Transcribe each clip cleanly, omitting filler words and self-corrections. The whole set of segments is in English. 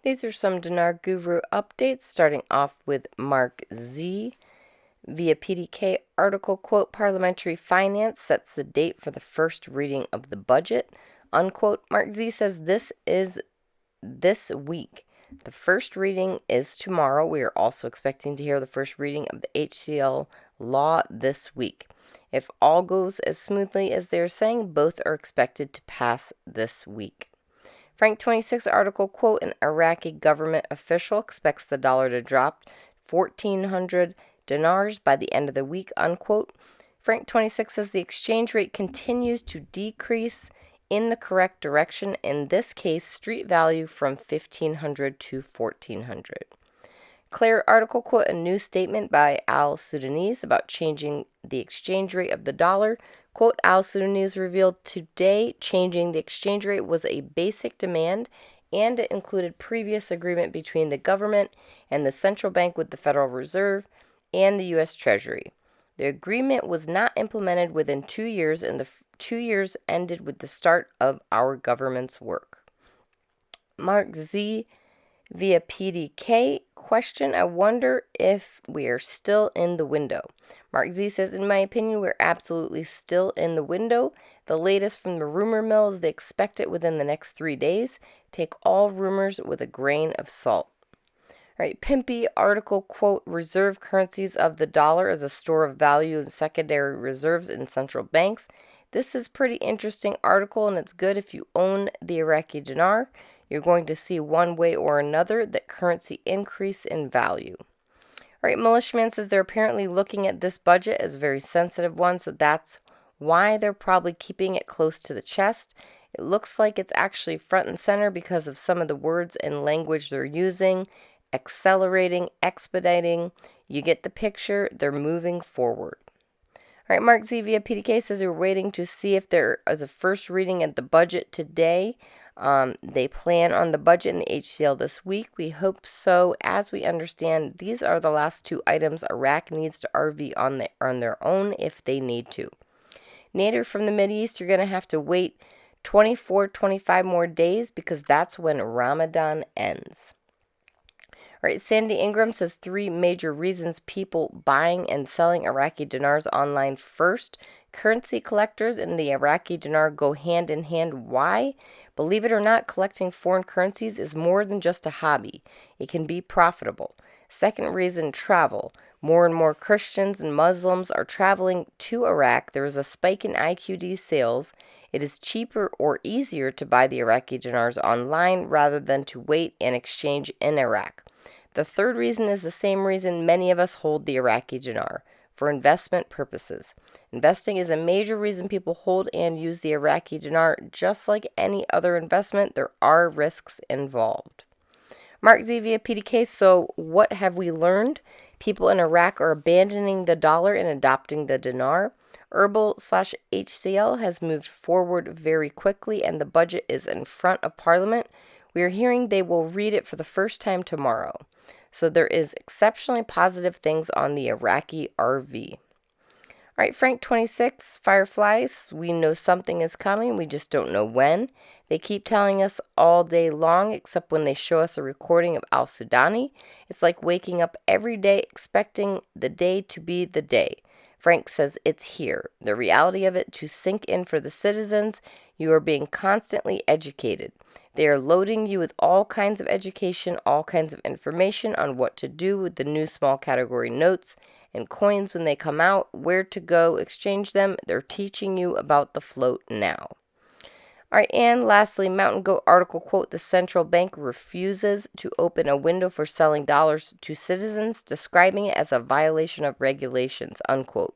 These are some Dinar Guru updates, starting off with Mark Z. Via PDK article, quote, Parliamentary Finance sets the date for the first reading of the budget, unquote. Mark Z says this is this week. The first reading is tomorrow. We are also expecting to hear the first reading of the HCL law this week. If all goes as smoothly as they're saying, both are expected to pass this week. Frank 26 article, quote, an Iraqi government official expects the dollar to drop 1,400 dinars by the end of the week, unquote. Frank 26 says the exchange rate continues to decrease in the correct direction, in this case, street value from 1,500 to 1,400. Claire article, quote, a new statement by Al Sudanese about changing the exchange rate of the dollar. Quote, Al Sudanese revealed today changing the exchange rate was a basic demand, and it included previous agreement between the government and the central bank with the Federal Reserve and the U.S. Treasury. The agreement was not implemented within 2 years, and the 2 years ended with the start of our government's work. Mark Z via PDK question, I wonder if we are still in the window. Mark Z says, in my opinion, we're absolutely still in the window. The latest from the rumor mill is they expect it within the next 3 days. Take all rumors with a grain of salt. All right, Pimpy article, quote, reserve currencies of the dollar as a store of value and secondary reserves in central banks. This is pretty interesting article, and it's good if you own the Iraqi dinar. You're going to see one way or another that currency increase in value. All right, Militiaman says they're apparently looking at this budget as a very sensitive one, so that's why they're probably keeping it close to the chest. It looks like it's actually front and center because of some of the words and language they're using. Accelerating, expediting. You get the picture. They're moving forward. All right, Mark Z via PDK says we're waiting to see if there is a first reading at the budget today. They plan on the budget and the HCL this week. We hope so. As we understand, these are the last 2 items Iraq needs to RV on their own if they need to. Nader from the Mideast, you're going to have to wait 24, 25 more days because that's when Ramadan ends. All right, Sandy Ingram says 3 major reasons people buying and selling Iraqi dinars online. First, currency collectors and the Iraqi dinar go hand in hand. Why? Believe it or not, collecting foreign currencies is more than just a hobby. It can be profitable. Second reason, travel. More and more Christians and Muslims are traveling to Iraq. There is a spike in IQD sales. It is cheaper or easier to buy the Iraqi dinars online rather than to wait and exchange in Iraq. The third reason is the same reason many of us hold the Iraqi dinar, for investment purposes. Investing is a major reason people hold and use the Iraqi dinar. Just like any other investment, there are risks involved. Mark Z via PDK, so what have we learned? People in Iraq are abandoning the dollar and adopting the dinar. Herbal/HCL has moved forward very quickly, and the budget is in front of Parliament. We are hearing they will read it for the first time tomorrow. So there is exceptionally positive things on the Iraqi RV. All right, Frank 26, Fireflies, we know something is coming, we just don't know when. They keep telling us all day long, except when they show us a recording of Al Sudani. It's like waking up every day expecting the day to be the day. Frank says it's here. The reality of it to sink in for the citizens. You are being constantly educated. They are loading you with all kinds of education, all kinds of information on what to do with the new small category notes and coins when they come out, where to go, exchange them. They're teaching you about the float now. All right, and lastly, Mountain Goat article, quote, the central bank refuses to open a window for selling dollars to citizens, describing it as a violation of regulations, unquote.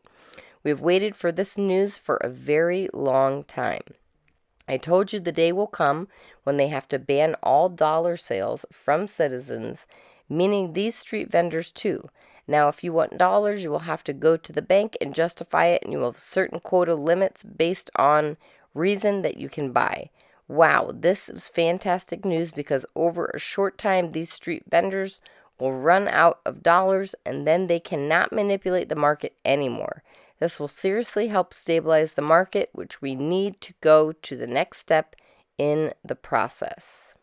We've waited for this news for a very long time. I told you the day will come when they have to ban all dollar sales from citizens, meaning these street vendors too. Now, if you want dollars, you will have to go to the bank and justify it, and you will have certain quota limits based on reason that you can buy. Wow, this is fantastic news because over a short time, these street vendors will run out of dollars and then they cannot manipulate the market anymore. This will seriously help stabilize the market, which we need to go to the next step in the process.